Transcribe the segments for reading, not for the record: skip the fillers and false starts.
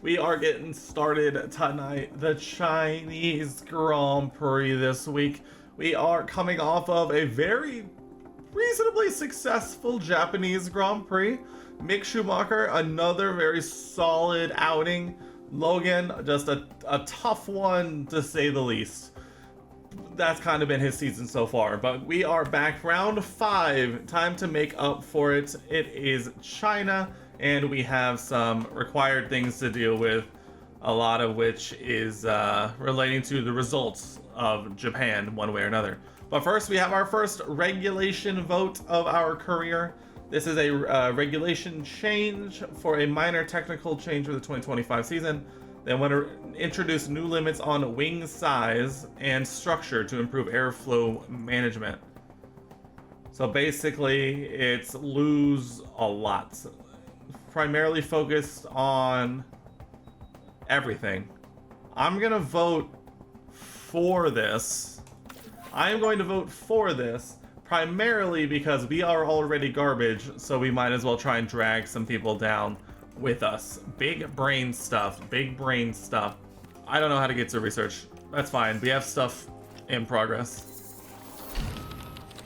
We are getting started tonight. The Chinese Grand Prix this week. We are coming off of a very reasonably successful Japanese Grand Prix. Mick Schumacher, another very solid outing. Logan, just a tough one to say the least. That's kind of been his season so far, but we are back round 5. Time to make up for it. It is China, and we have some required things to deal with, a lot of which is relating to the results of Japan one way or another. But first, we have our first regulation vote of our career. This is a regulation change for a minor technical change for the 2025 season. They want to introduce new limits on wing size and structure to improve airflow management. So basically, it's lose a lot. Primarily focused on everything. I'm going to vote for this. I am going to vote for this primarily because we are already garbage, so we might as well try and drag some people down with us. Big brain stuff. I don't know how to get to research. That's fine. We have stuff in progress.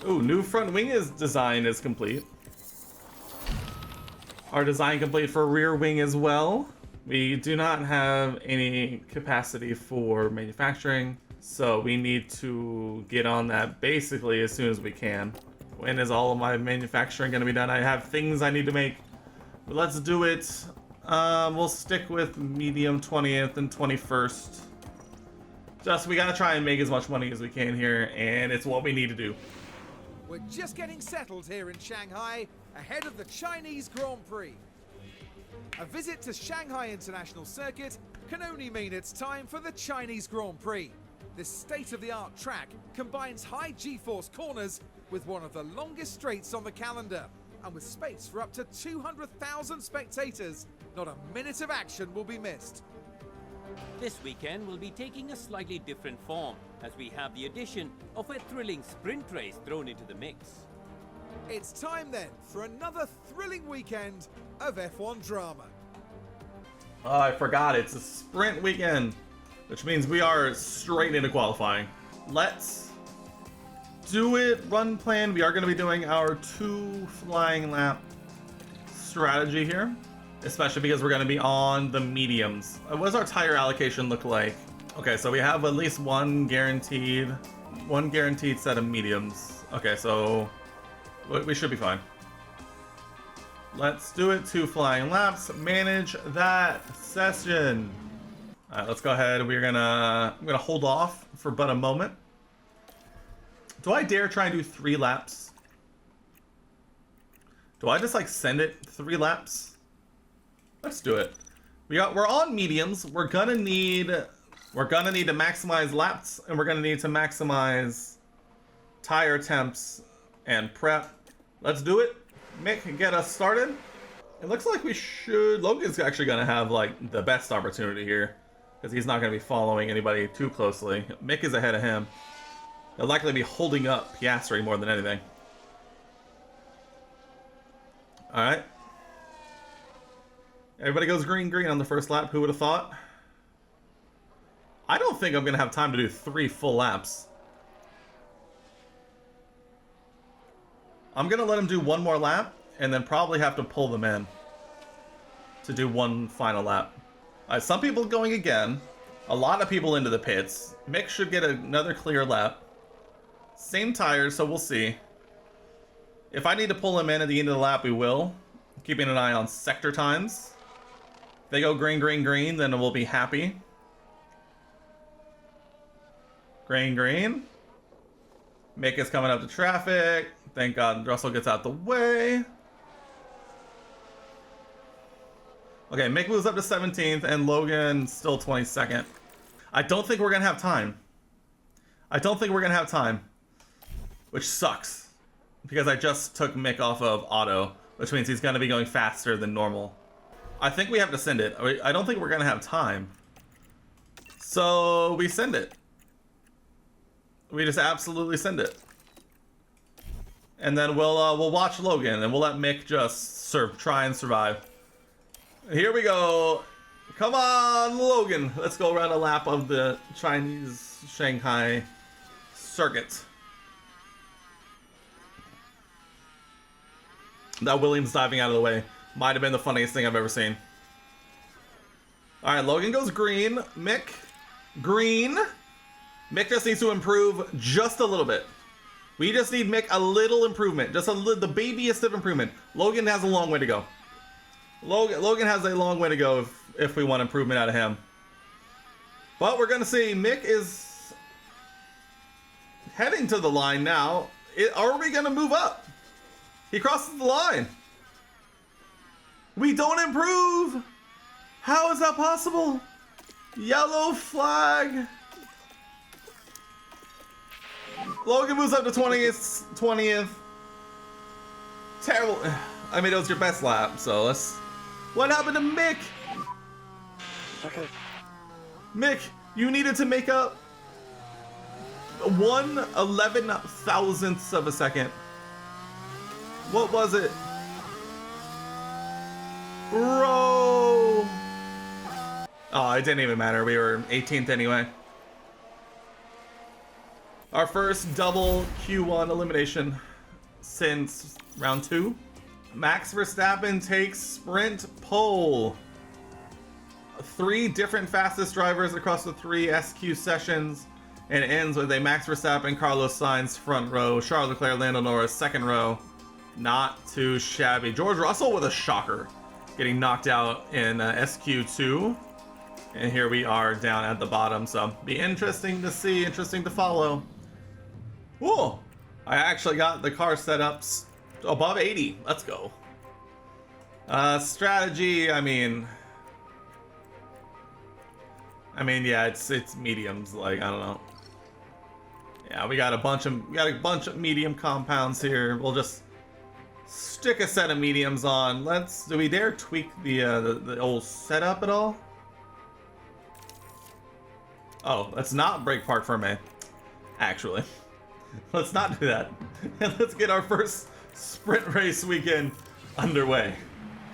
Ooh, new front wing design is complete. Our design complete for rear wing as well. We do not have any capacity for manufacturing, so we need to get on that basically as soon as we can. When is all of my manufacturing going to be done? I have things I need to make. But let's do it. We'll stick with medium 20th and 21st. We gotta try and make as much money as we can here, and it's what we need to do. We're just getting settled here in Shanghai, ahead of the Chinese Grand Prix. A visit to Shanghai International Circuit can only mean it's time for the Chinese Grand Prix. This state-of-the-art track combines high G-force corners with one of the longest straights on the calendar. And with space for up to 200,000 spectators, not a minute of action will be missed. This weekend will be taking a slightly different form, as we have the addition of a thrilling sprint race thrown into the mix. It's time then for another thrilling weekend of F1 drama. Oh, I forgot, it's a sprint weekend, which means we are straight into qualifying. Let's do it. Run plan. We are going to be doing our 2 flying lap strategy here, especially because we're going to be on the mediums. What does our tire allocation look like? Okay, so we have at least one guaranteed set of mediums. Okay, so we should be fine. Let's do it. 2 flying laps. Manage that session. All right, let's go ahead. I'm gonna hold off for but a moment. Do I dare try and do 3 laps? Do I just like send it 3 laps? Let's do it. We're on mediums. We're gonna need to maximize laps, and we're gonna need to maximize tire temps and prep. Let's do it. Mick, get us started. It looks like Logan's actually gonna have like the best opportunity here, because he's not gonna be following anybody too closely. Mick is ahead of him. They'll likely be holding up Piastri more than anything. Alright. Everybody goes green on the first lap. Who would have thought? I don't think I'm going to have time to do 3 full laps. I'm going to let them do 1 more lap, and then probably have to pull them in to do 1 final lap. Alright, some people going again. A lot of people into the pits. Mick should get another clear lap. Same tires, so we'll see. If I need to pull him in at the end of the lap, we will. Keeping an eye on sector times. If they go green, then we'll be happy. Green. Mick is coming up to traffic. Thank God Russell gets out the way. Okay, Mick moves up to 17th, and Logan still 22nd. I don't think we're going to have time. Which sucks, because I just took Mick off of auto, which means he's going to be going faster than normal. I think we have to send it. I don't think we're going to have time. So we send it. We just absolutely send it. And then we'll watch Logan, and we'll let Mick just try and survive. Here we go. Come on, Logan. Let's go around a lap of the Chinese Shanghai circuit. That Williams diving out of the way might have been the funniest thing I've ever seen. All right, Logan goes green. Mick, green. Mick just needs to improve just a little bit. We just need Mick a little improvement, just the babyest of improvement. Logan has a long way to go. Logan has a long way to go if we want improvement out of him. But we're gonna see Mick is heading to the line now. Are we gonna move up? He crosses the line. We don't improve. How is that possible? Yellow flag. Logan moves up to 20th. Terrible. I mean, it was your best lap, so let's... What happened to Mick? Okay. Mick, you needed to make up 1/11,000th of a second. What was it? Bro! Oh, it didn't even matter. We were 18th anyway. Our first double Q1 elimination since round 2. Max Verstappen takes sprint pole. 3 different fastest drivers across the 3 SQ sessions, and it ends with a Max Verstappen, Carlos Sainz front row, Charles Leclerc, Lando Norris second row. Not too shabby. George Russell with a shocker, getting knocked out in SQ2. And here we are down at the bottom, so be interesting to see, interesting to follow. Whoa! I actually got the car set up above 80. Let's go. Strategy, I mean, yeah, it's mediums. Like, I don't know. Yeah, we got a bunch of medium compounds here. We'll just stick a set of mediums on. Do we dare tweak the old setup at all? Oh, let's not break park for me. Actually, let's not do that. And let's get our first sprint race weekend underway.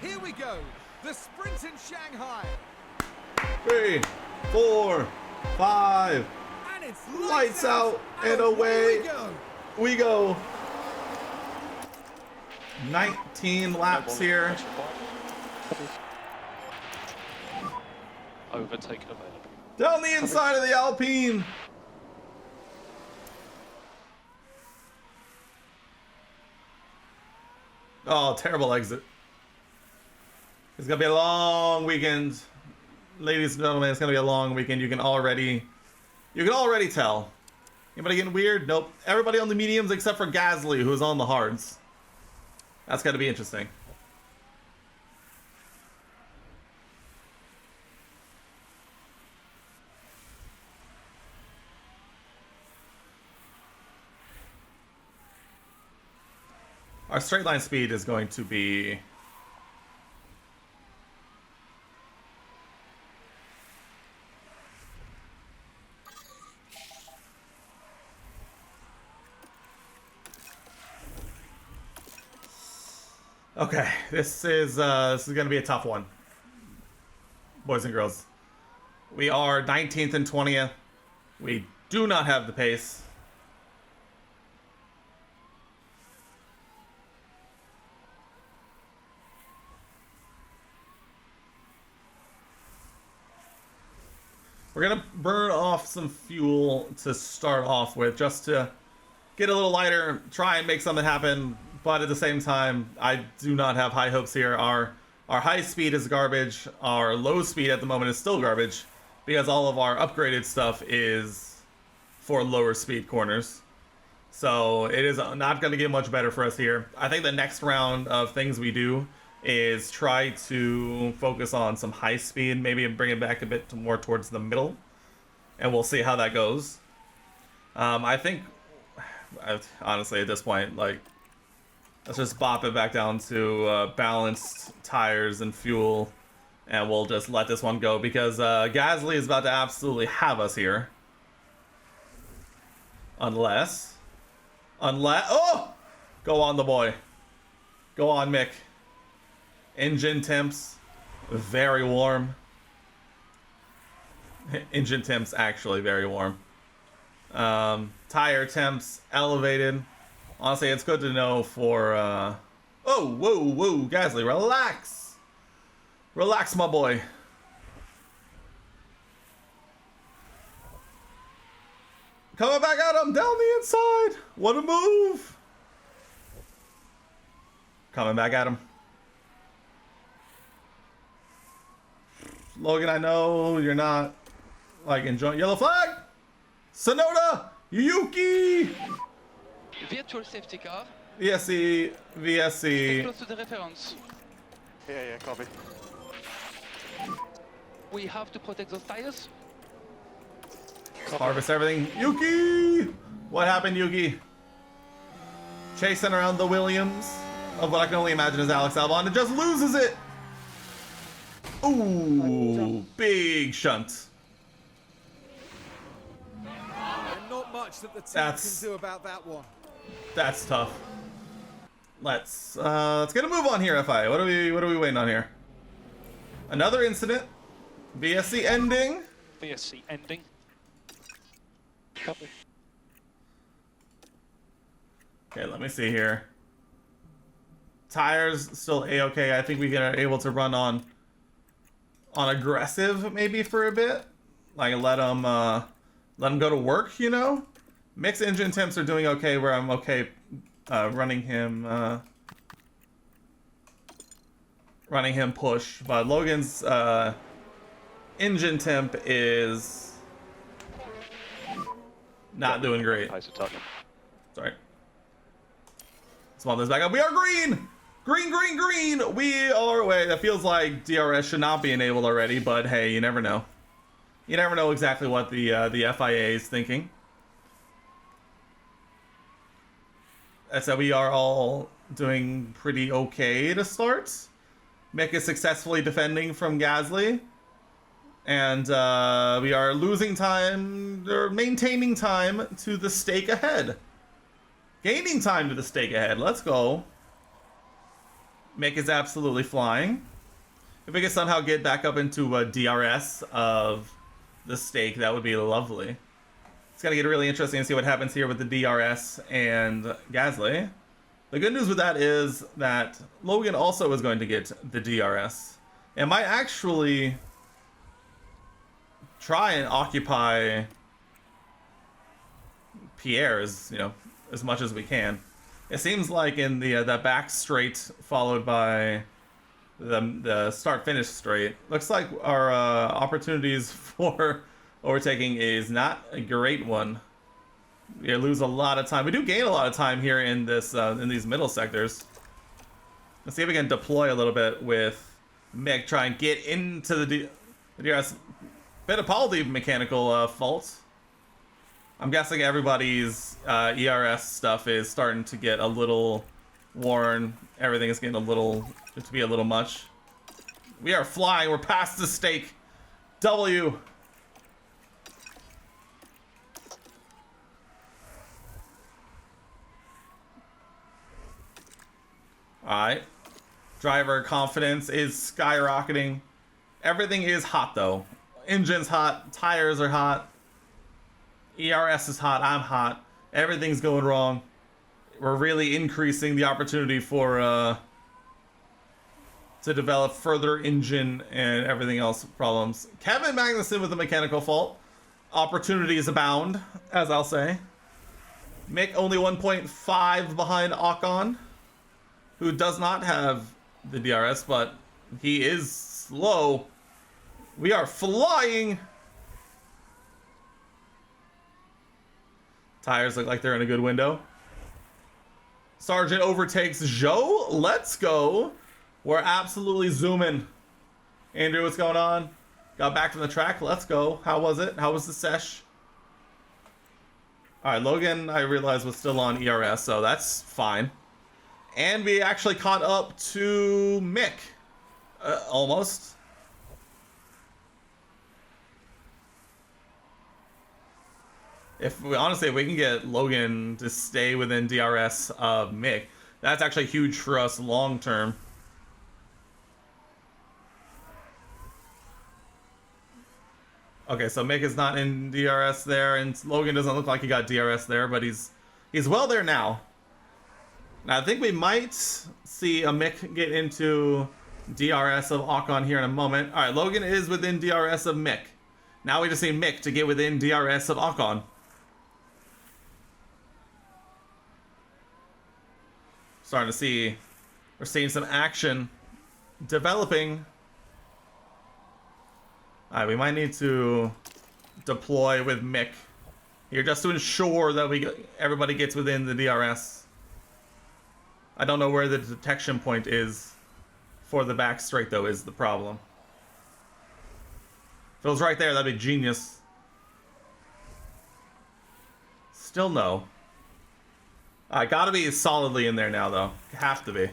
Here we go, the sprint in Shanghai. 3, 4, 5. And it's Lights out and away we go. 19 laps here. Overtake available. Down the inside of the Alpine. Oh, terrible exit. It's gonna be a long weekend, ladies and gentlemen. It's gonna be a long weekend. You can already tell. Anybody getting weird? Nope. Everybody on the mediums except for Gasly, who's on the hards. That's gonna be interesting. Our straight line speed is going to be... Okay, this is gonna be a tough one, boys and girls. We are 19th and 20th. We do not have the pace. We're gonna burn off some fuel to start off with, just to get a little lighter, try and make something happen. But at the same time, I do not have high hopes here. Our high speed is garbage. Our low speed at the moment is still garbage, because all of our upgraded stuff is for lower speed corners. So it is not going to get much better for us here. I think the next round of things we do is try to focus on some high speed, maybe bring it back a bit more towards the middle, and we'll see how that goes. I think, honestly, at this point, like, let's just bop it back down to balanced tires and fuel, and we'll just let this one go, because Gasly is about to absolutely have us here. Unless, oh! Go on, the boy. Go on, Mick. Engine temps, very warm. Engine temps actually very warm. Tire temps elevated. Honestly, it's good to know for, oh, whoa, Gasly, relax. Relax, my boy. Coming back at him down the inside. What a move. Coming back at him. Logan, I know you're not, like, enjoying yellow flag. Sonoda, Yuki. Virtual safety car. VSC, Stay VSC. close to the reference. Yeah, copy. We have to protect those tires. Harvest everything. Yuki! What happened, Yuki? Chasing around the Williams of what I can only imagine is Alex Albon and just loses it. Ooh, big shunt. And not much that the team That's- can do about that one. That's tough. Let's get a move on here, FI. What are we waiting on here? Another incident. BSC ending. VSC ending. Copy. Okay, let me see here. Tires still a-okay. I think we are able to run on aggressive maybe for a bit. Like let them go to work, you know? Mixed engine temps are doing okay where I'm okay running him push, but Logan's engine temp is not doing great. Nice to touch. Sorry. Small this back up. We are green! Green! We are away. That feels like DRS should not be enabled already, but hey, you never know. You never know exactly what the FIA is thinking. So we are all doing pretty okay to start. Mick is successfully defending from Gasly. And we are losing time, or maintaining time to the stake ahead. Gaining time to the stake ahead. Let's go. Mick is absolutely flying. If we could somehow get back up into a DRS of the stake, that would be lovely. It's going to get really interesting to see what happens here with the DRS and Gasly. The good news with that is that Logan also is going to get the DRS. It might actually try and occupy Pierre as much as we can. It seems like in the that back straight followed by the start finish straight, looks like our opportunities for overtaking is not a great one. We lose a lot of time. We do gain a lot of time here in this in these middle sectors. Let's see if we can deploy a little bit with Mick. Try and get into the DRS. Fittipaldi mechanical fault. I'm guessing everybody's ERS stuff is starting to get a little worn. Everything is getting to be a little much. We are flying. We're past the stake. W. Alright. Driver confidence is skyrocketing. Everything is hot though. Engine's hot. Tires are hot. ERS is hot. I'm hot. Everything's going wrong. We're really increasing the opportunity for to develop further engine and everything else problems. Kevin Magnussen with a mechanical fault. Opportunities abound, as I'll say. Mick only 1.5 behind Ocon, who does not have the DRS, but he is slow. We are flying. Tires look like they're in a good window. Sargent overtakes Joe. Let's go. We're absolutely zooming. Andrew, what's going on? Got back from the track. Let's go. How was it? How was the sesh? All right, Logan, I realized was still on ERS, so that's fine. And we actually caught up to Mick. Almost. If we can get Logan to stay within DRS of Mick, that's actually huge for us long term. Okay, so Mick is not in DRS there, and Logan doesn't look like he got DRS there, but he's well there now. Now, I think we might see a Mick get into DRS of Ocon here in a moment. All right, Logan is within DRS of Mick. Now we just need Mick to get within DRS of Ocon. Starting to see, we're seeing some action developing. Alright, we might need to deploy with Mick here just to ensure that everybody gets within the DRS. I don't know where the detection point is for the back straight, though, is the problem. If it was right there, that'd be genius. Still no. I gotta be solidly in there now, though. Have to be.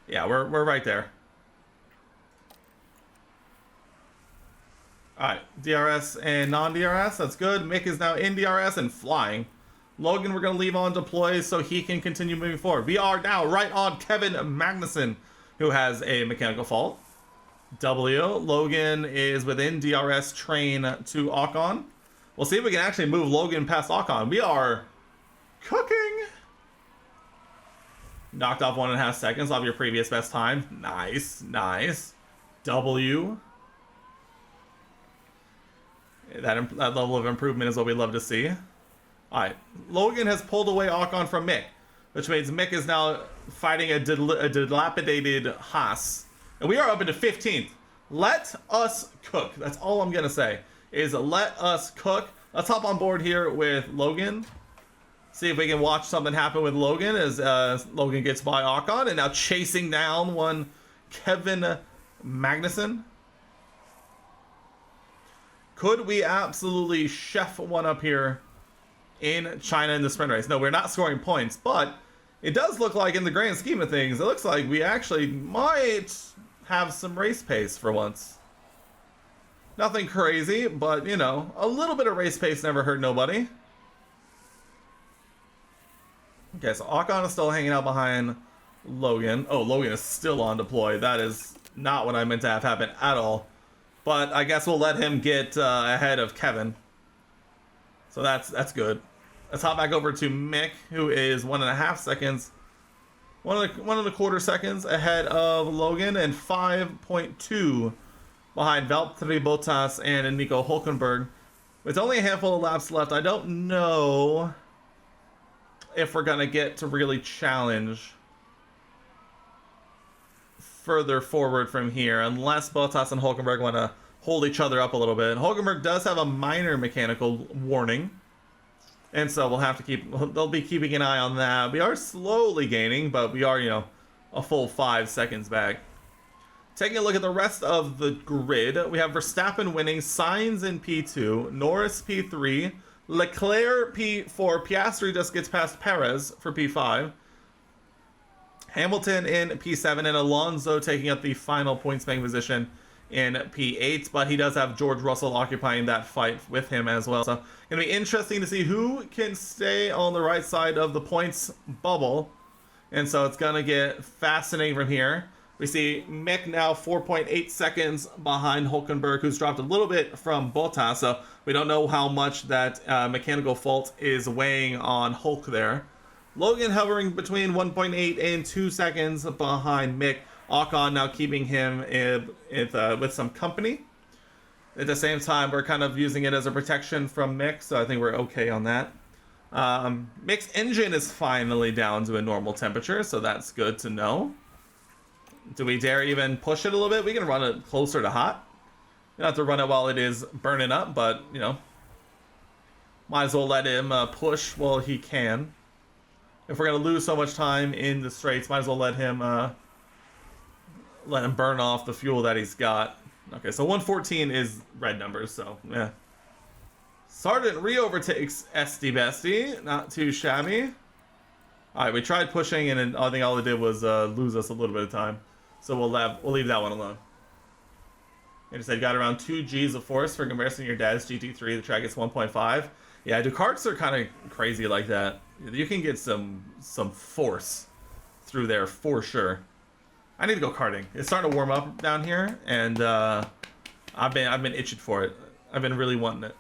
Yeah, we're right there. Alright, DRS and non-DRS, that's good. Mick is now in DRS and flying. Logan, we're going to leave on deploy so he can continue moving forward. We are now right on Kevin Magnussen, who has a mechanical fault. W, Logan is within DRS train to Ocon. We'll see if we can actually move Logan past Ocon. We are cooking. Knocked off 1.5 seconds off your previous best time. Nice, nice. W. That level of improvement is what we love to see. Alright, Logan has pulled away Ocon from Mick, which means Mick is now fighting a dilapidated Haas. And we are up into 15th. Let us cook. That's all I'm going to say, is let us cook. Let's hop on board here with Logan. See if we can watch something happen with Logan as Logan gets by Ocon and now chasing down one Kevin Magnussen. Could we absolutely chef one up here in China in the sprint race? No, we're not scoring points, but it does look like in the grand scheme of things, it looks like we actually might have some race pace for once. Nothing crazy, but, you know, a little bit of race pace never hurt nobody. Okay, so Ocon is still hanging out behind Logan. Oh, Logan is still on deploy. That is not what I meant to have happen at all. But I guess we'll let him get ahead of Kevin. So that's good. Let's hop back over to Mick, who is 1.5 seconds, 1.25 seconds ahead of Logan, and 5.2 behind Valtteri Bottas and Nico Hülkenberg. With only a handful of laps left, I don't know if we're gonna get to really challenge further forward from here, unless Bottas and Hülkenberg want to hold each other up a little bit. Hülkenberg does have a minor mechanical warning, and so they'll be keeping an eye on that. We are slowly gaining, but we are, you know, a full 5 seconds back. Taking a look at the rest of the grid, we have Verstappen winning, Sainz in P2, Norris P3, Leclerc P4, Piastri just gets past Perez for P5, Hamilton in P7, and Alonso taking up the final points bank position in P8, but he does have George Russell occupying that fight with him as well. So gonna be interesting to see who can stay on the right side of the points bubble, and so it's gonna get fascinating from here. We see Mick now 4.8 seconds behind Hülkenberg, who's dropped a little bit from Bottas, so we don't know how much that mechanical fault is weighing on Hulk there. Logan hovering between 1.8 and 2 seconds behind Mick. Ocon now keeping him with some company. At the same time, we're kind of using it as a protection from Mick, so I think we're okay on that. Mick's engine is finally down to a normal temperature, so that's good to know. Do we dare even push it a little bit? We can run it closer to hot. You don't have to run it while it is burning up, but, you know, might as well let him push while he can. If we're going to lose so much time in the straights, might as well let him burn off the fuel that he's got. Okay, so 114 is red numbers, so, yeah. Sargent re-overtakes Esty Bestie. Not too shabby. Alright, we tried pushing, and I think all it did was lose us a little bit of time. So we'll leave that one alone. Like I said, got around 2 Gs of force for comparison to your dad's GT3. The track gets 1.5. Yeah, Ducarts are kind of crazy like that. You can get some force through there for sure. I need to go karting. It's starting to warm up down here, and I I've been itching for it. I've been really wanting it.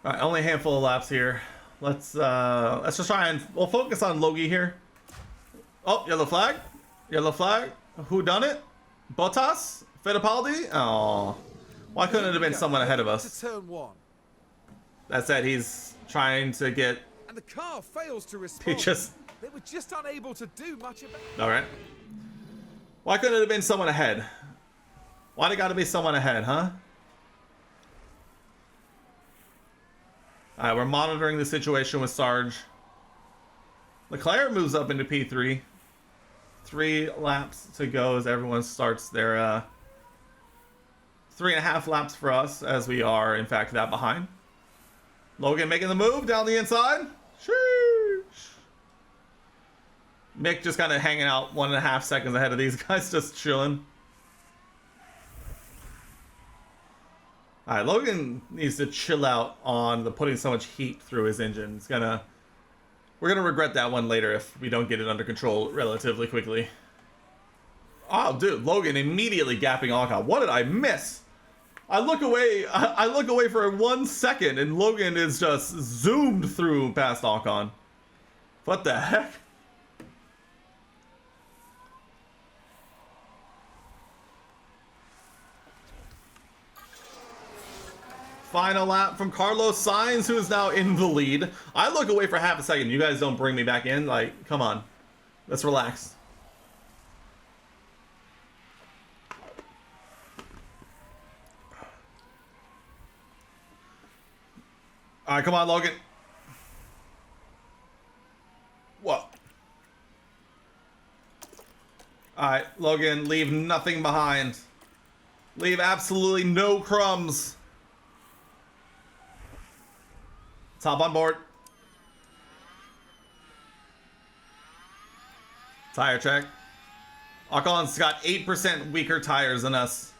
All right, only a handful of laps here. Let's just try and we'll focus on Logie here. Oh, yellow flag. Yellow flag. Who done it? Bottas? Fittipaldi? Oh. Why couldn't it have been someone ahead of us? To turn 1. That said, he's trying to get And the car fails to respond. just They were just unable to do much about it. all right. Why couldn't it have been someone ahead? Why'd it got to be someone ahead, huh? All right, we're monitoring the situation with Sarge. Leclerc moves up into P3. 3 laps to go as everyone starts their 3.5 laps for us, as we are in fact that behind. Logan making the move down the inside. Sheesh. Mick just kind of hanging out 1.5 seconds ahead of these guys, just chilling. All right, Logan needs to chill out on the putting so much heat through his engine. We're gonna regret that one later if we don't get it under control relatively quickly. Oh, dude, Logan immediately gapping Ocon. What did I miss? I look away for 1 second, and Logan is just zoomed through past Ocon. What the heck? Final lap from Carlos Sainz, who is now in the lead. I look away for half a second. You guys don't bring me back in. Like, come on. Let's relax. All right, come on, Logan. What? All right, Logan, leave nothing behind. Leave absolutely no crumbs. Let's hop on board. Tire check. Ocon's got 8% weaker tires than us.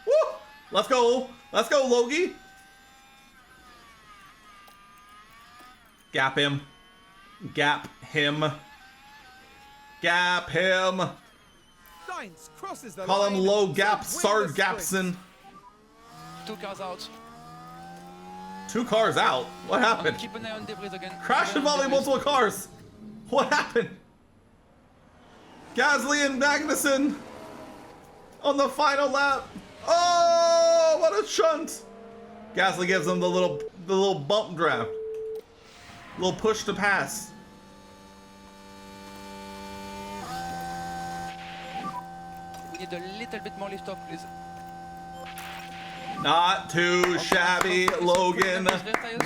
Woo! Let's go. Let's go, Logie. Gap him. Gap him. Gap him. Sainz crosses the Call him line low to gap win Sarge the sprint. Gapson. 2 cars out. 2 cars out. What happened? Keep an eye on Debris again. Crash Keep an eye on involving Debris. multiple cars. What happened? Gasly and Magnussen on the final lap. Oh, what a shunt! Gasly gives them the little bump draft, little push to pass. We need a little bit more lift off, please. Not too shabby, Logan.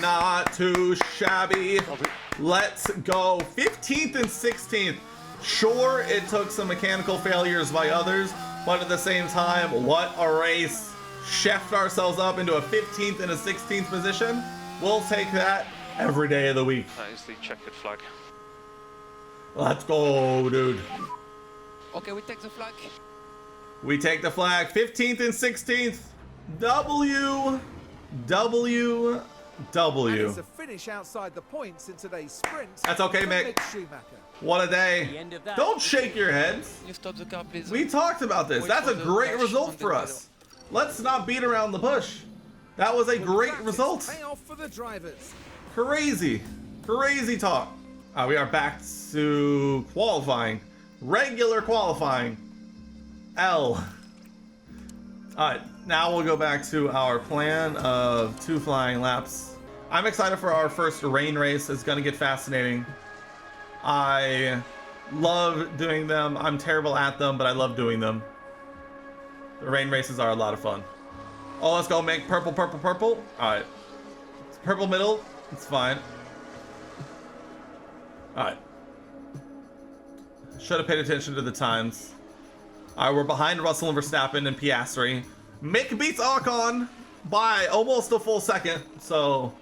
Not too shabby. Let's go. 15th and 16th. Sure, it took some mechanical failures by others, but at the same time, what a race. Chefed ourselves up into a 15th and a 16th position. We'll take that every day of the week. That is the checkered flag. Let's go, dude. Okay, we take the flag. We take the flag. 15th and 16th. W. And it's a finish outside the points in today's sprint. That's okay, for Mick. Mick Schumacher. What a The day. end of that. Don't shake your heads. You stop the car, please. We talked about this. Wait That's for a the great dash result on the for middle. us. Let's not beat around the bush. That was a great Practice result. Payoff for the drivers. Crazy talk. We are back to qualifying. Regular qualifying. L. Alright, now we'll go back to our plan of 2 flying laps. I'm excited for our first rain race. It's going to get fascinating. I love doing them. I'm terrible at them, but I love doing them. The rain races are a lot of fun. Oh, let's go make purple. Alright. It's purple middle. It's fine. Alright. Should have paid attention to the times. Alright, we're behind Russell and Verstappen and Piastri. Mick beats Ocon by almost a full second, so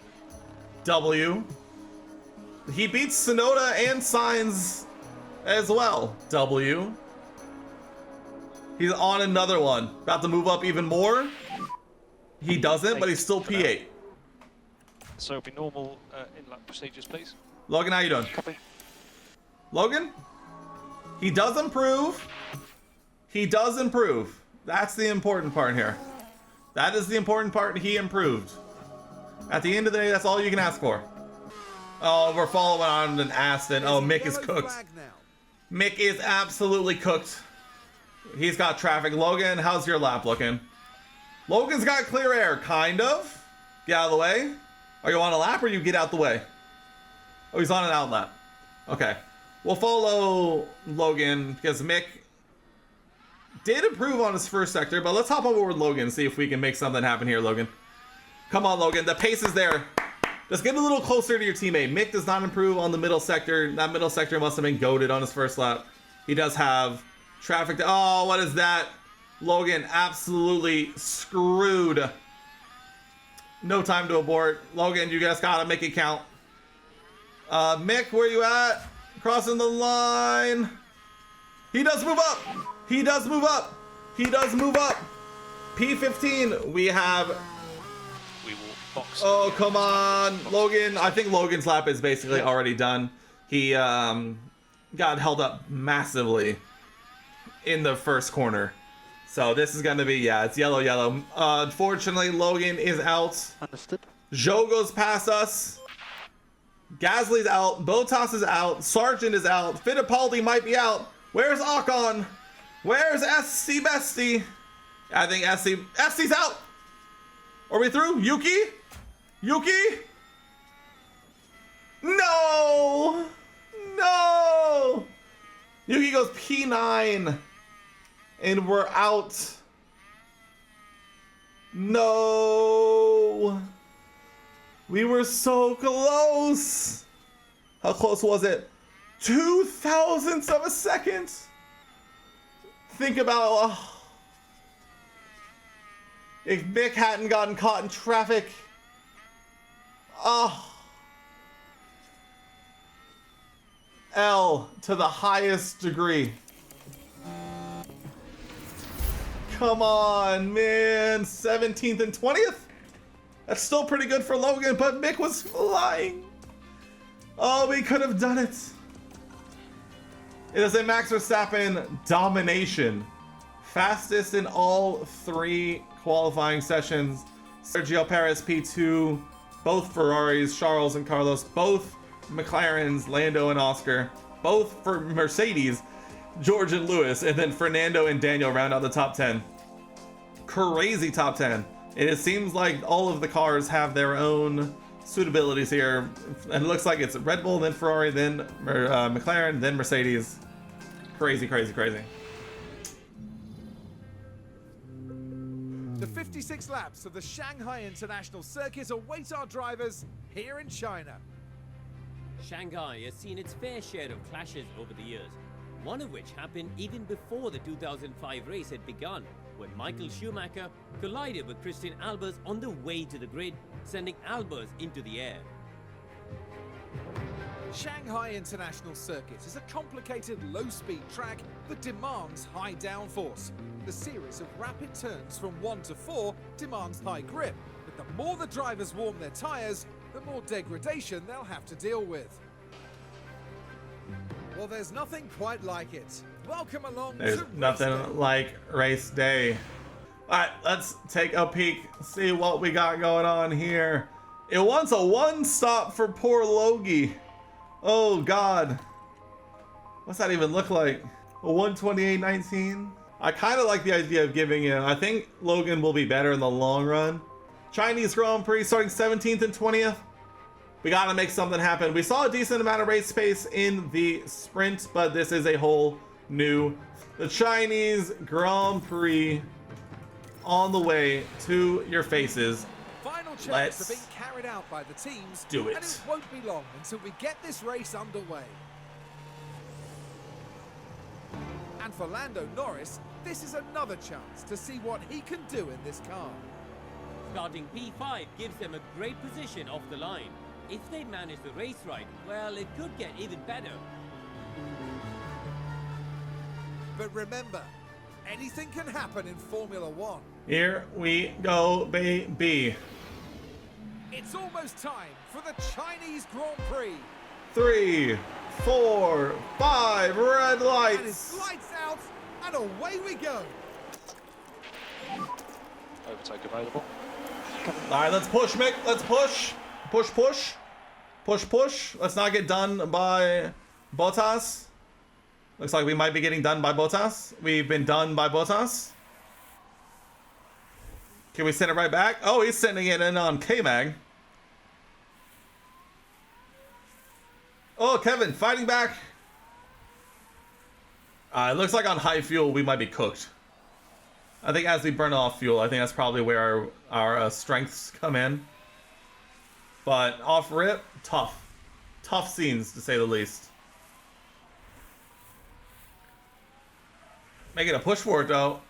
W. He beats Tsunoda and Sainz as well. W. He's on another one. About to move up even more. He doesn't, but he's still P8. So it'll be normal in-lap procedures, please. Logan, how you doing? Copy. Logan? He does improve. He does improve. That's the important part here. That is the important part. He improved. At the end of the day, that's all you can ask for. Oh, we're following on an Aston. Oh, Mick is Yellow cooked. flag now. Mick is absolutely cooked. He's got traffic. Logan, how's your lap looking? Logan's got clear air, kind of. Get out of the way. Are you on a lap or you get out the way? Oh, he's on an out lap. Okay. We'll follow Logan because Mick did improve on his first sector, but let's hop over with Logan and see if we can make something happen here, Logan. Come on, Logan. The pace is there. Just get a little closer to your teammate. Mick does not improve on the middle sector. That middle sector must have been goated on his first lap. He does have traffic. Oh, what is that? Logan absolutely screwed. No time to abort. Logan, you guys gotta make it count. Mick, where you at? Crossing the line. He does move up. He does move up. He does move up. P15, we have... We will box. Oh, come on. Logan, I think Logan's lap is basically already done. He got held up massively in the first corner. So this is going to be, yeah, it's yellow, yellow. Unfortunately, Logan is out. Understood. Zhou goes past us. Gasly's out. Bottas is out. Sargent is out. Fittipaldi might be out. Where's Ocon? Where's SC Bestie? I think SC's out. Are we through? Yuki? Yuki? No! No! Yuki goes P9. And we're out. No! We were so close! How close was it? 2 thousandths of a second! Think about... if Mick hadn't gotten caught in traffic. L to the highest degree. Come on, man. 17th and 20th? That's still pretty good for Logan, but Mick was flying. Oh, we could have done it. It is a Max Verstappen domination. Fastest in all 3 qualifying sessions. Sergio Perez P2, both Ferraris, Charles and Carlos, both McLarens, Lando and Oscar, both for Mercedes, George and Lewis, and then Fernando and Daniel round out the top 10. Crazy top 10. And it seems like all of the cars have their own suitabilities here. And it looks like it's Red Bull, then Ferrari, then McLaren, then Mercedes. Crazy, crazy, crazy. The 56 laps of the Shanghai International Circuit await our drivers here in China. Shanghai has seen its fair share of clashes over the years, one of which happened even before the 2005 race had begun, when Michael Schumacher collided with Christian Albers on the way to the grid, sending Albers into the air. Shanghai International Circuit is a complicated low-speed track that demands high downforce. The series of rapid turns from 1 to 4 demands high grip, but the more the drivers warm their tyres, the more degradation they'll have to deal with. Well, there's nothing quite like it. Welcome along There's to nothing race day. like race day. Alright, let's take a peek, see what we got going on here. It wants a 1 stop for poor Logie. Oh god. What's that even look like? A 128.19? I kind of like the idea of giving him. I think Logan will be better in the long run. Chinese Grand Prix starting 17th and 20th. We gotta make something happen. We saw a decent amount of race pace in the sprint, but this is a whole new... The Chinese Grand Prix on the way to your faces. Final checks Let's are being carried out by the teams, do it. and it won't be long until we get this race underway. And for Lando Norris, this is another chance to see what he can do in this car. Starting P5 gives them a great position off the line. If they manage the race right, well, it could get even better. But remember, anything can happen in Formula One. Here we go, baby. It's almost time for the Chinese Grand Prix. 3, 4, 5, red And it's lights. lights out, and away we go. Overtake available. All right, let's push, Mick. Let's push. Push, push. Push, push. Let's not get done by Bottas. Looks like we might be getting done by Bottas. We've been done by Bottas. Can we send it right back? Oh, he's sending it in on K-Mag. Oh, Kevin, fighting back. It looks like on high fuel, we might be cooked. I think as we burn off fuel, I think that's probably where our strengths come in. But off rip, tough. Tough scenes, to say the least. Making a push for it, though.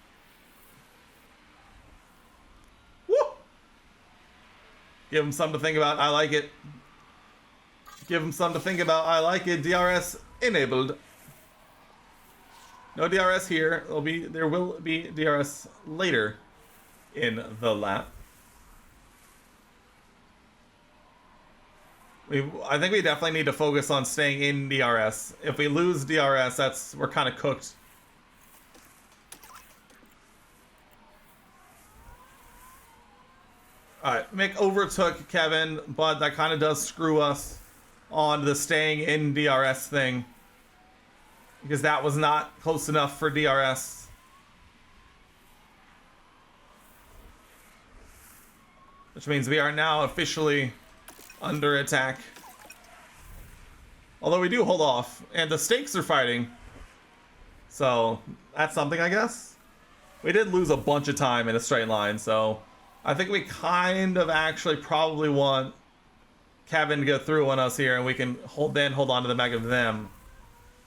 Woo! Give him something to think about. I like it. Give him something to think about. I like it. DRS enabled. No DRS here. There will be DRS later in the lap. I think we definitely need to focus on staying in DRS. If we lose DRS, we're kind of cooked. Alright, Mick overtook Kevin, but that kind of does screw us on the staying in DRS thing. Because that was not close enough for DRS. Which means we are now officially under attack. Although we do hold off, and the stakes are fighting. So, that's something, I guess. We did lose a bunch of time in a straight line, so I think we kind of actually probably want Kevin to go through on us here, and we can hold on to the back of them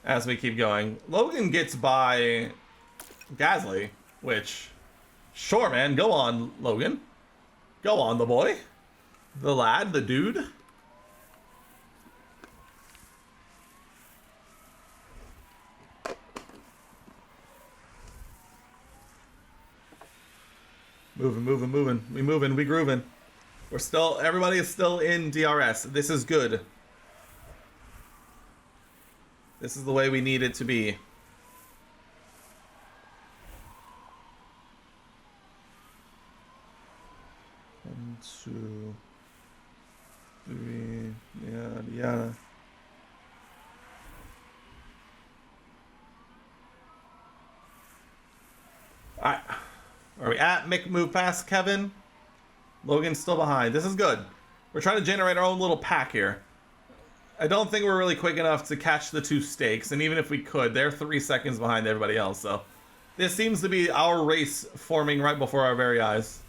as we keep going. Logan gets by Gasly, which, sure, man, go on, Logan. Go on, the boy. The lad, the dude. Moving. We moving, we grooving. Everybody is still in DRS. This is good. This is the way we need it to be. One, two, three, yada. Alright. Where are we at? Mick moved past Kevin. Logan's still behind. This is good. We're trying to generate our own little pack here. I don't think we're really quick enough to catch the two stakes, and even if we could, they're 3 seconds behind everybody else, so this seems to be our race forming right before our very eyes.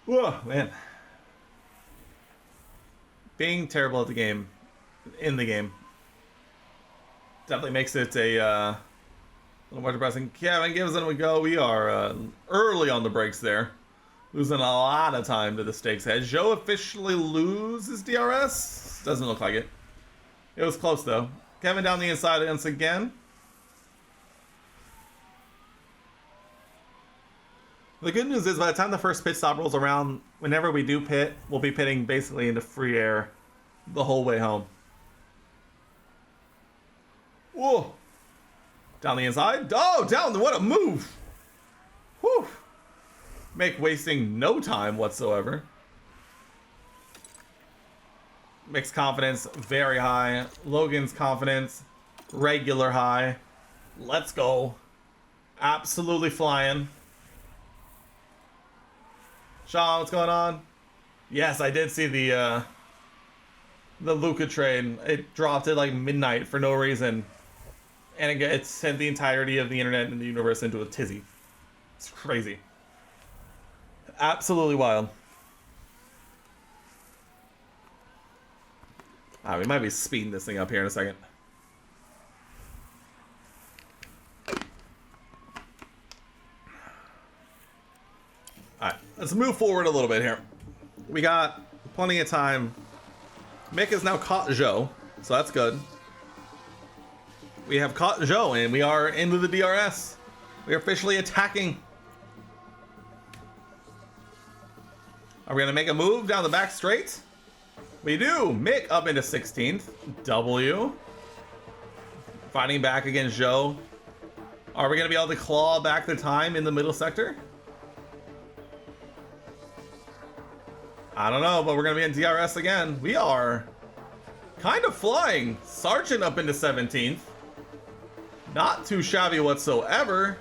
Whoa, man. Being terrible at the game, in the game, definitely makes it a little more depressing. Kevin gives it a go. We are early on the brakes there. Losing a lot of time to the stakes head. Joe officially loses DRS? Doesn't look like it. It was close though. Kevin down the inside once again. The good news is by the time the first pit stop rolls around, whenever we do pit, we'll be pitting basically into free air the whole way home. Whoa. Down the inside. Oh, down. What a move. Whew. Mick wasting no time whatsoever. Mick's confidence very high. Logan's confidence regular high. Let's go. Absolutely flying. Sean, what's going on? Yes, I did see the Luca trade. It dropped at like midnight for no reason. And it sent the entirety of the internet and the universe into a tizzy. It's crazy. Absolutely wild. We might be speeding this thing up here in a second. Alright, let's move forward a little bit here. We got plenty of time Mick has now caught Zhou, so that's good. We have caught Zhou, and we are into the DRS. We are officially attacking. Are we going to make a move down the back straight? We do. Mick up into 16th. W. Fighting back against Zhou. Are we going to be able to claw back the time in the middle sector? I don't know, but we're going to be in DRS again. We are kind of flying. Sargent up into 17th. Not too shabby whatsoever.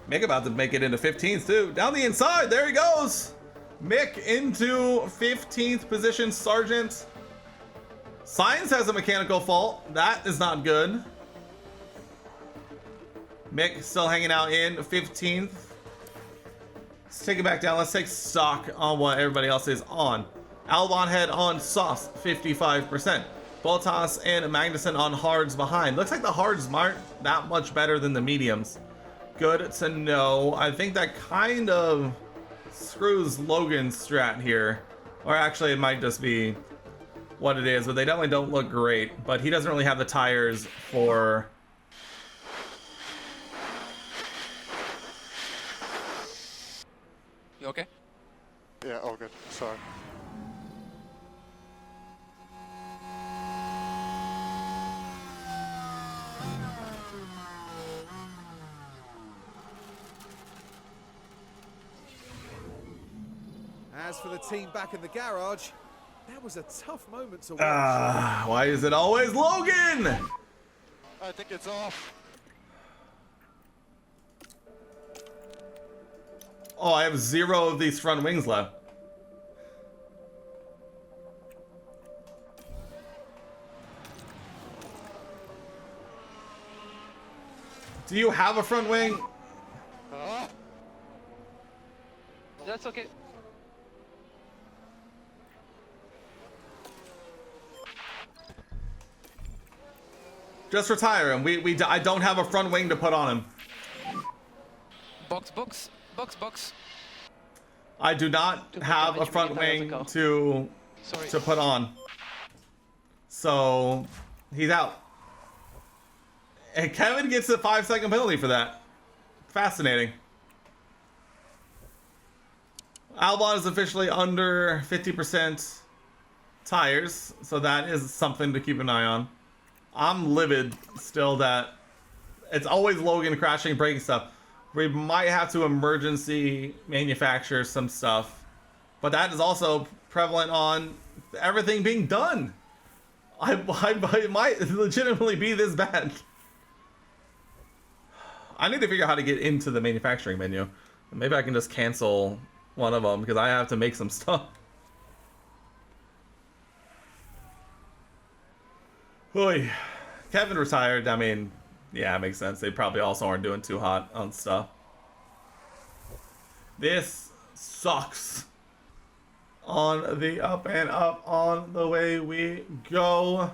Mick about to make it into 15th too. Down the inside, there he goes. Mick into 15th position, Sargent. Science has a mechanical fault. That is not good. Mick still hanging out in 15th. Let's take it back down. Let's take stock on what everybody else is on. Albon head on sauce, 55%. Bottas and Magnussen on hards behind. Looks like the hards aren't that much better than the mediums. Good to know. I think that kind of screws Logan's strat here. Or actually, it might just be what it is, but they definitely don't look great. But he doesn't really have the tires for... You okay? Yeah, all good. Sorry. As for the team back in the garage, that was a tough moment to watch. Why is it always Logan? I think it's off. Oh, I have 0 of these front wings left. Do you have a front wing? That's okay. Just retire him. I don't have a front wing to put on him. Box, box, box, box. I do not Too much have a damage front when you wing die as a to Sorry. put on. So he's out. And Kevin gets a 5-second penalty for that. Fascinating. Albon is officially under 50% tires, so that is something to keep an eye on. I'm livid still that it's always Logan crashing, breaking stuff. We might have to emergency manufacture some stuff, but that is also prevalent on everything being done. It might legitimately be this bad. I need to figure out how to get into the manufacturing menu. Maybe I can just cancel one of them because I have to make some stuff. Oy. Kevin retired. I mean, yeah, it makes sense. They probably also aren't doing too hot on stuff. This sucks. On the up and up, on the way we go.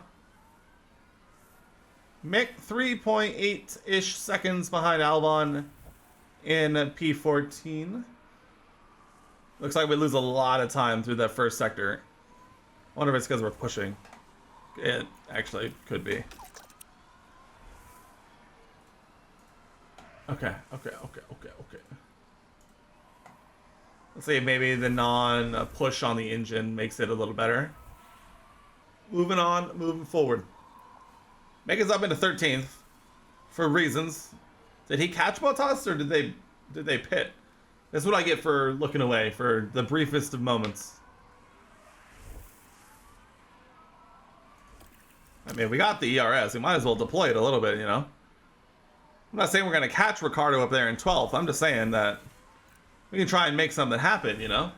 Mick 3.8-ish seconds behind Albon in P14. Looks like we lose a lot of time through that first sector. I wonder if it's because we're pushing. It actually could be. Okay. Let's see if maybe the non-push on the engine makes it a little better. Moving on, moving forward. Make us up into 13th for reasons. Did he catch Bottas or did they pit? That's what I get for looking away for the briefest of moments. I mean, we got the ERS. We might as well deploy it a little bit, you know? I'm not saying we're going to catch Ricardo up there in 12th. I'm just saying that we can try and make something happen, you know?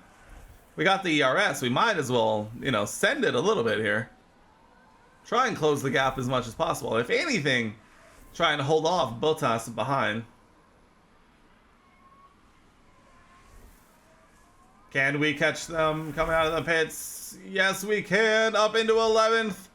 We got the ERS. We might as well, you know, send it a little bit here. Try and close the gap as much as possible. If anything, trying to hold off Bottas behind. Can we catch them coming out of the pits? Yes, we can. Up into 11th.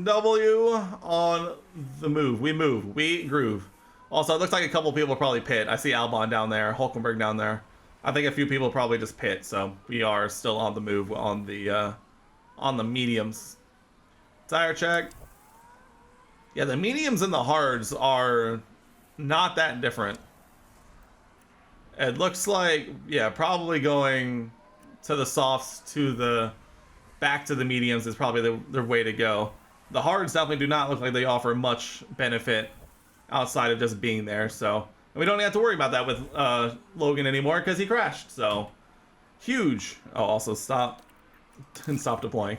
W on the move. We move. We groove. Also, it looks like a couple people probably pit. I see Albon down there. Hulkenberg down there. I think a few people probably just pit, so we are still on the move on the mediums. Tire check. Yeah, the mediums and the hards are not that different. It looks like, yeah, probably going to the softs to the back to the mediums is probably the way to go. The hards definitely do not look like they offer much benefit outside of just being there, so and we don't have to worry about that with Logan anymore because he crashed, so huge. Oh, also stop and stop deploying.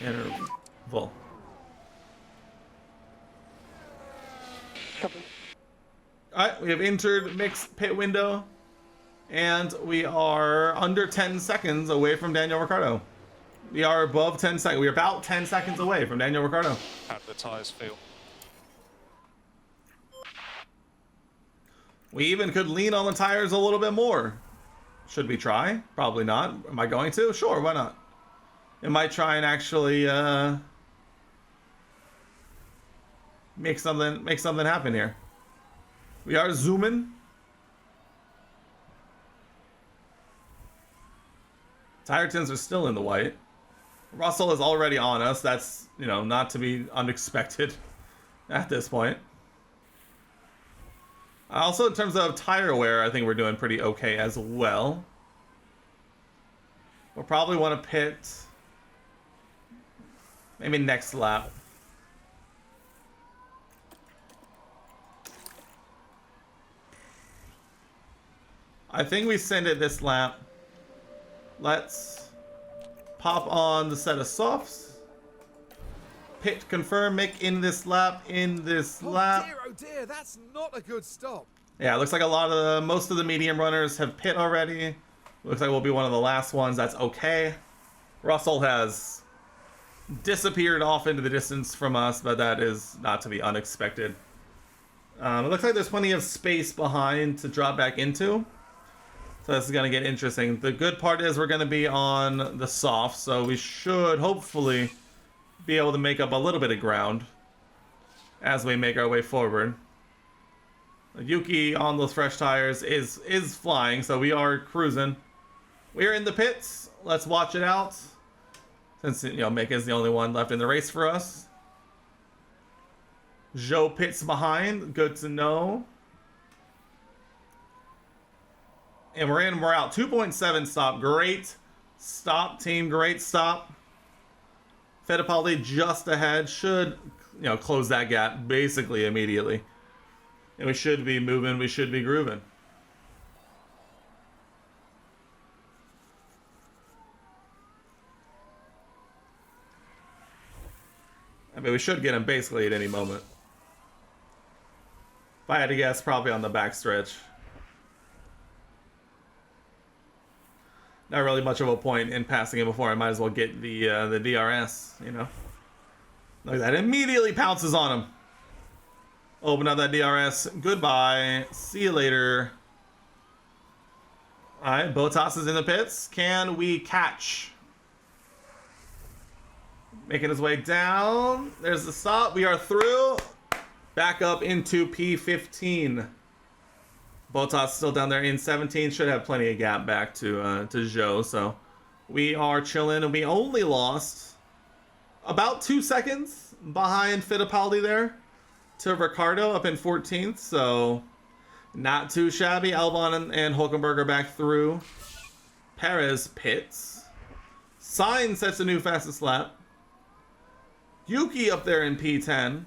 Interval. Alright, we have entered mixed pit window, and we are under 10 seconds away from Daniel Ricciardo. We are above 10 seconds. We are about 10 seconds away from Daniel Ricciardo. How do the tyres feel? We even could lean on the tires a little bit more. Should we try? Probably not. Am I going to? Sure, why not? It might try and actually make something happen here. We are zooming. Tire tins are still in the white. Russell is already on us. That's, you know, not to be unexpected at this point. Also, in terms of tire wear, I think we're doing pretty okay as well. We'll probably want to pit maybe next lap. I think we send it this lap. Let's pop on the set of softs. Pit confirm, make in this lap, Oh dear, that's not a good stop. Yeah, it looks like most of the medium runners have pit already. Looks like we'll be one of the last ones. That's okay. Russell has disappeared off into the distance from us, but that is not to be unexpected. It looks like there's plenty of space behind to drop back into. So this is going to get interesting. The good part is we're going to be on the soft, so we should hopefully be able to make up a little bit of ground as we make our way forward. Yuki on those fresh tires is flying, so we are cruising. We're in the pits. Let's watch it out. Since, you know, Mick is the only one left in the race for us. Joe pits behind. Good to know. And we're in, we're out. 2.7 stop. Great stop, team. Great stop. Fittipaldi just ahead. Should, you know, close that gap basically immediately. And we should be moving. We should be grooving. I mean, we should get him basically at any moment. If I had to guess, probably on the backstretch. Not really much of a point in passing him before. I might as well get the DRS, you know. Look at that. Immediately pounces on him. Open up that DRS. Goodbye. See you later. Alright, Bottas is in the pits. Can we catch? Making his way down. There's the stop. We are through. Back up into P15. Bottas still down there in 17. Should have plenty of gap back to Joe. So we are chilling, and we only lost about 2 seconds behind Fittipaldi there to Ricciardo up in 14th. So not too shabby. Albon and Hulkenberg are back through. Perez pits. Sainz sets a new fastest lap. Yuki up there in P10.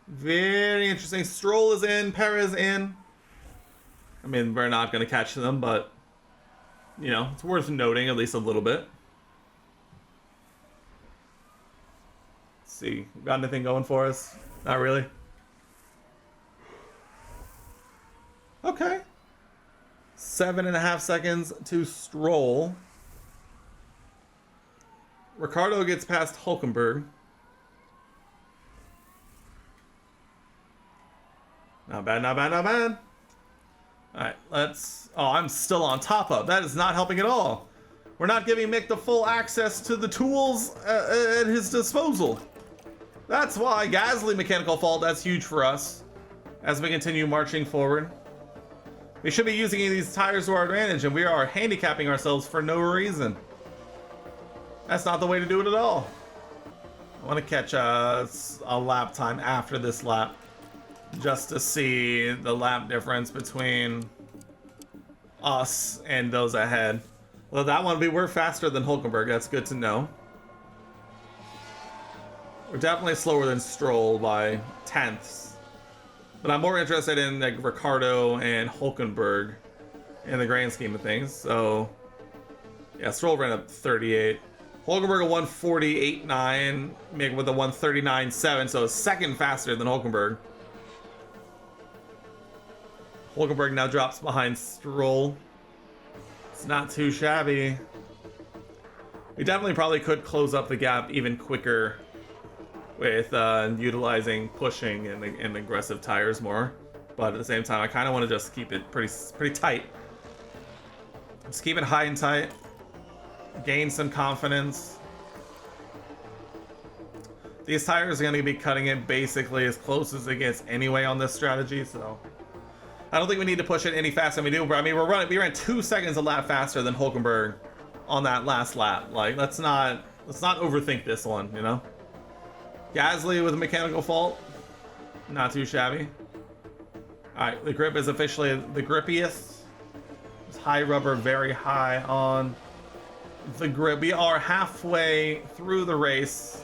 Very interesting. Stroll is in. Perez in. I mean, we're not going to catch them, but, you know, it's worth noting at least a little bit. Let's see. Got anything going for us? Not really. Okay. 7.5 seconds to Stroll. Ricciardo gets past Hulkenberg. Not bad, not bad, not bad. Alright, let's... Oh, I'm still on top of. That is not helping at all. We're not giving Mick the full access to the tools at his disposal. That's why. Gasly mechanical fault, that's huge for us as we continue marching forward. We should be using these tires to our advantage, and we are handicapping ourselves for no reason. That's not the way to do it at all. I want to catch a lap time after this lap, just to see the lap difference between us and those ahead. Well, that one, we're faster than Hulkenberg. That's good to know. We're definitely slower than Stroll by tenths. But I'm more interested in like Ricciardo and Hulkenberg in the grand scheme of things. So, yeah, Stroll ran up 38. Hulkenberg a 148.9, Mick with a 139.7, so a second faster than Hulkenberg. Hulkenberg now drops behind Stroll. It's not too shabby. We definitely probably could close up the gap even quicker with utilizing pushing and aggressive tires more. But at the same time, I kind of want to just keep it pretty tight. Just keep it high and tight. Gain some confidence. These tires are going to be cutting it basically as close as it gets anyway on this strategy, so I don't think we need to push it any faster than we do. But I mean, we ran 2 seconds a lap faster than Hulkenberg on that last lap. Like, let's not overthink this one, you know. Gasly with a mechanical fault, not too shabby. All right, the grip is officially the grippiest. It's high rubber, very high on the grip. We are halfway through the race.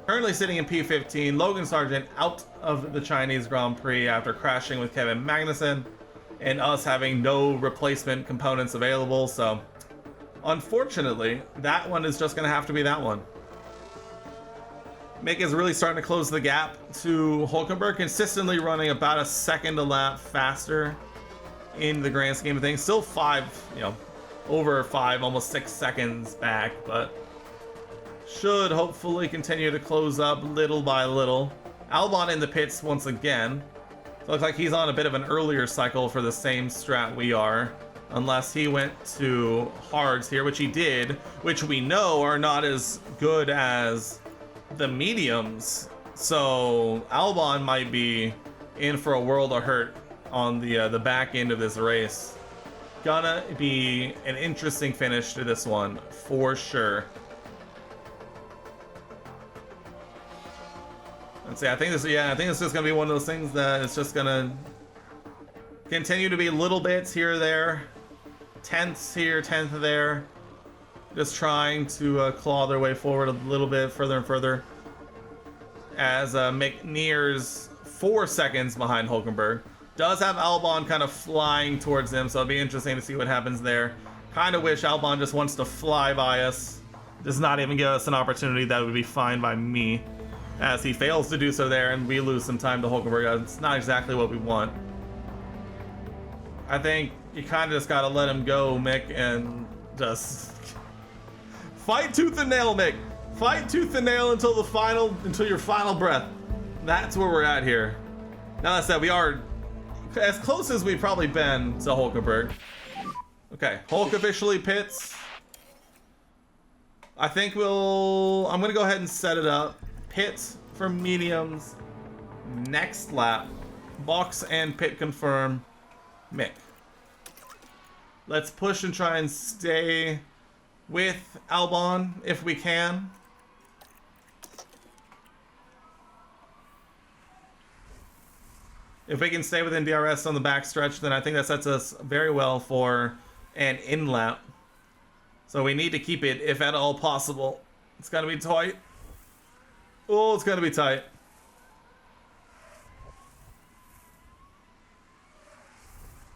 Currently sitting in P15. Logan Sargent out of the Chinese Grand Prix after crashing with Kevin Magnussen and us having no replacement components available. So unfortunately, that one is just going to have to be that one. Mick is really starting to close the gap to Hulkenberg, consistently running about a second a lap faster in the grand scheme of things. Still over 5, almost 6 seconds back, but should hopefully continue to close up little by little. Albon in the pits once again. It looks like he's on a bit of an earlier cycle for the same strat we are, unless he went to hards here, which he did, which we know are not as good as the mediums. So Albon might be in for a world of hurt on the back end of this race. Gonna be an interesting finish to this one for sure. Let's see. I think this is just gonna be one of those things that it's just gonna continue to be little bits here or there, tenths here, tenth there, just trying to claw their way forward a little bit further and further. As Mick nears 4 seconds behind Hulkenberg. Does have Albon kind of flying towards him, so it'll be interesting to see what happens there. Kind of wish Albon just wants to fly by us, does not even give us an opportunity. That would be fine by me, as he fails to do so there, and we lose some time to Hulkenberg. It's not exactly what we want. I think you kind of just gotta let him go, Mick, and just fight tooth and nail, Mick. Fight tooth and nail until your final breath. That's where we're at here. Now that said, we are as close as we've probably been to Hulkenberg. Okay, Hulk officially pits. I think I'm gonna go ahead and set it up. Pit for mediums next lap. Box and pit confirm. Mick. Let's push and try and stay with Albon if we can. If we can stay within DRS on the backstretch, then I think that sets us very well for an in-lap. So we need to keep it, if at all possible. It's gonna be tight. Oh, it's gonna be tight.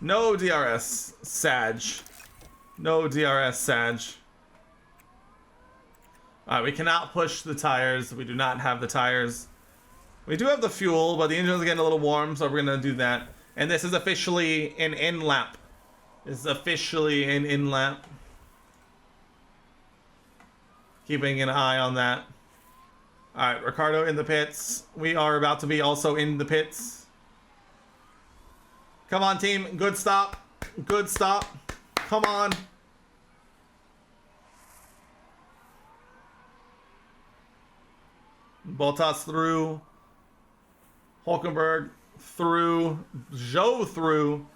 No DRS, Sag. No DRS, Sag. Alright, we cannot push the tires. We do not have the tires. We do have the fuel, but the engine's getting a little warm, so we're gonna do that. And this is officially an in-lap. This is officially an in-lap. Keeping an eye on that. Alright, Ricciardo in the pits. We are about to be also in the pits. Come on, team. Good stop. Good stop. Come on. Bottas through. Hulkenberg through, Zhou through,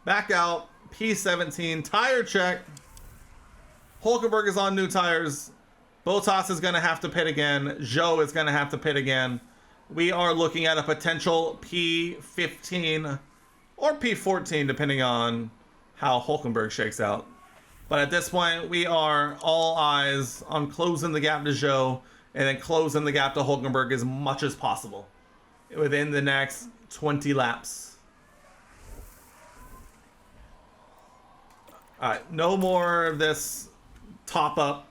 back out, P17, tire check. Hulkenberg is on new tires. Bottas is going to have to pit again. Zhou is going to have to pit again. We are looking at a potential P15 or P14, depending on how Hulkenberg shakes out. But at this point, we are all eyes on closing the gap to Zhou and then closing the gap to Hulkenberg as much as possible within the next 20 laps. All right, no more of this top-up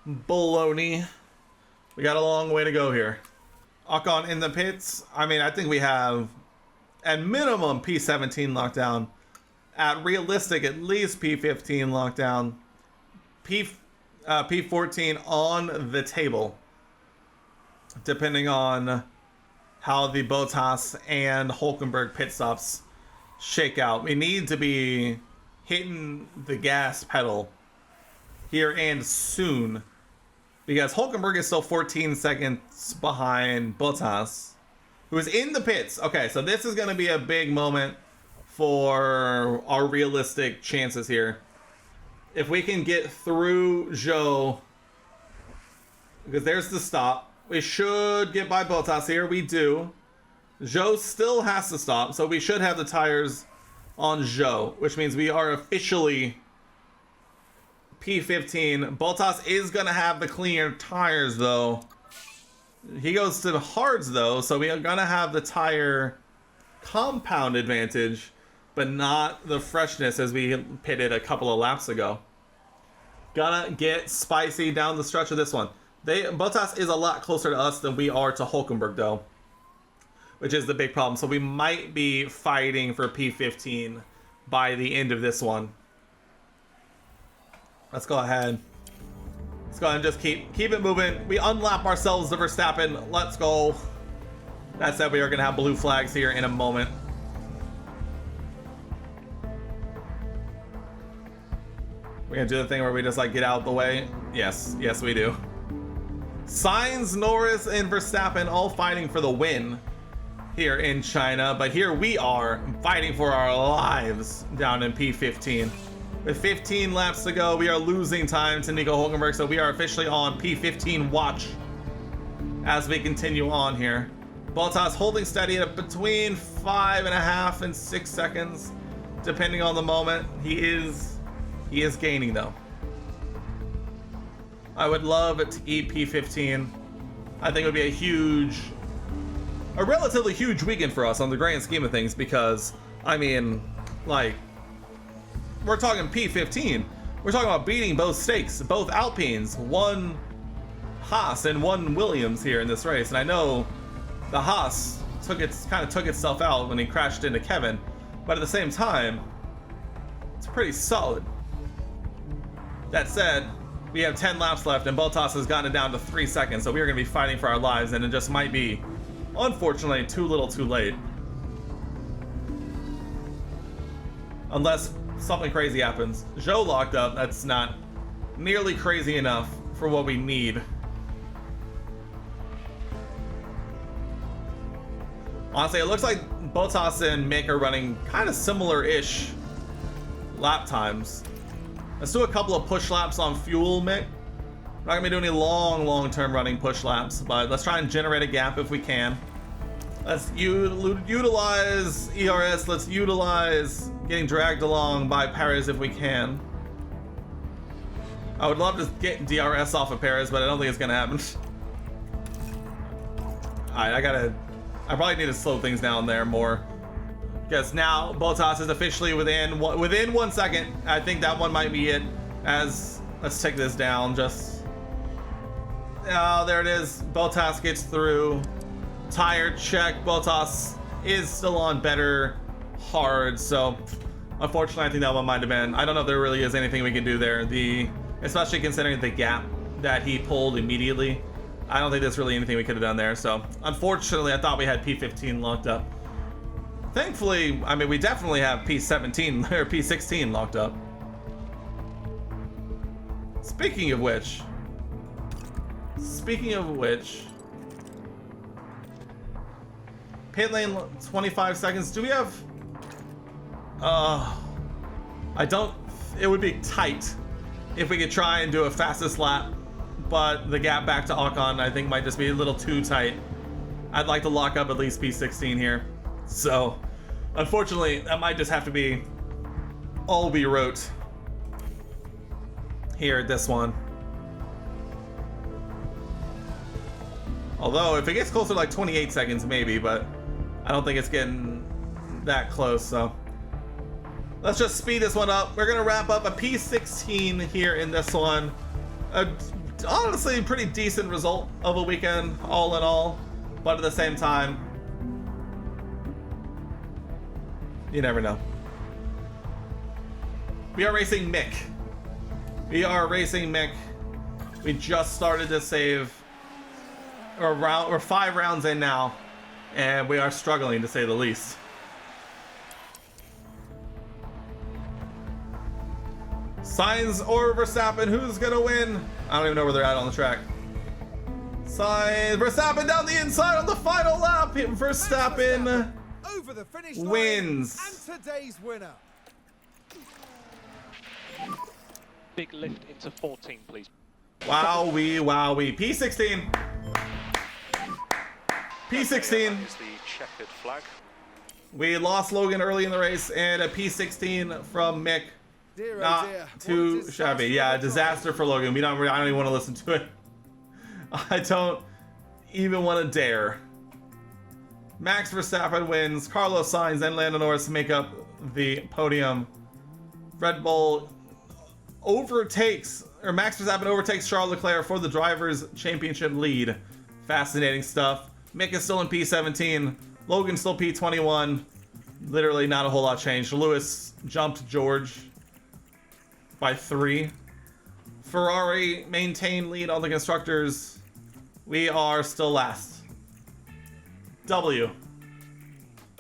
baloney. We got a long way to go here. Ocon in the pits. I mean, I think we have at minimum P17 lockdown. At realistic, at least P15 lockdown. P14 on the table, depending on how the Bottas and Hulkenberg pit stops shake out. We need to be hitting the gas pedal here and soon, because Hulkenberg is still 14 seconds behind Bottas, who is in the pits. Okay, so this is going to be a big moment for our realistic chances here. If we can get through Zhou, because there's the stop. We should get by Bottas here. We do. Zhou still has to stop, so we should have the tires on Zhou, which means we are officially P15. Bottas is going to have the cleaner tires, though. He goes to the hards, though, so we are going to have the tire compound advantage, but not the freshness as we pitted a couple of laps ago. Gonna get spicy down the stretch of this one. Bottas is a lot closer to us than we are to Hulkenberg, though, which is the big problem. So we might be fighting for P15 by the end of this one. Let's go ahead. Let's go ahead and just keep it moving. We unlap ourselves to Verstappen. Let's go. That said, we are going to have blue flags here in a moment. We're going to do the thing where we just like get out of the way. Yes, we do. Sainz, Norris, and Verstappen all fighting for the win here in China, but here we are fighting for our lives down in P15. With 15 laps to go, we are losing time to Nico Hulkenberg, so we are officially on P15 watch as we continue on here. Bottas holding steady at between 5.5 and 6 seconds, depending on the moment. He is gaining, though. I would love to eat P15. I think it would be a relatively huge weekend for us on the grand scheme of things, because, I mean, like, we're talking P15. We're talking about beating both stakes, both Alpines, one Haas and one Williams here in this race. And I know the Haas kind of took itself out when he crashed into Kevin, but at the same time, it's pretty solid. That said, we have 10 laps left, and Bottas has gotten it down to 3 seconds, so we are going to be fighting for our lives, and it just might be, unfortunately, too little too late. Unless something crazy happens. Zhou locked up. That's not nearly crazy enough for what we need. Honestly, it looks like Bottas and Mick are running kind of similar-ish lap times. Let's do a couple of push laps on fuel, Mick. We're not gonna be doing any long-term running push laps, but let's try and generate a gap if we can. Let's utilize ERS. Let's utilize getting dragged along by Perez if we can. I would love to get DRS off of Perez, but I don't think it's gonna happen. Alright, I probably need to slow things down there more. Because now Bottas is officially within 1 second. I think that one might be it. Let's take this down. Oh, there it is. Bottas gets through. Tire check. Bottas is still on better hard. So unfortunately, I think that one might have been. I don't know if there really is anything we can do there. Especially considering the gap that he pulled immediately. I don't think there's really anything we could have done there. So unfortunately, I thought we had P15 locked up. Thankfully, I mean, we definitely have P17 or P16 locked up. Speaking of which, Pit lane 25 seconds. Do we have... I don't... It would be tight if we could try and do a fastest lap, but the gap back to Ocon I think might just be a little too tight. I'd like to lock up at least P16 here. So, unfortunately, that might just have to be all we wrote here at this one. Although, if it gets closer to like 28 seconds, maybe, but I don't think it's getting that close, so. Let's just speed this one up. We're gonna wrap up a P16 here in this one. Honestly, pretty decent result of a weekend, all in all. But at the same time, you never know. We are racing Mick. We just started to save. We're 5 rounds in now, and we are struggling to say the least. Sainz or Verstappen, who's gonna win? I don't even know where they're at on the track. Sainz, Verstappen down the inside on the final lap. Verstappen over the finish line wins. and today's winner. Big lift into 14, please. Wowee, wowee. P16. P16. That is the checkered flag. We lost Logan early in the race, and a P16 from Mick. Dear, oh Not dear, what a too disaster shabby. of Yeah, a disaster for Logan. I don't even want to listen to it. I don't even want to dare. Max Verstappen wins. Carlos Sainz and Lando Norris make up the podium. Red Bull overtakes, or Max Verstappen overtakes Charles Leclerc for the Drivers' Championship lead. Fascinating stuff. Mick is still in P17. Logan still P21. Literally not a whole lot changed. Lewis jumped George by 3. Ferrari maintain lead on the constructors. We are still last. W.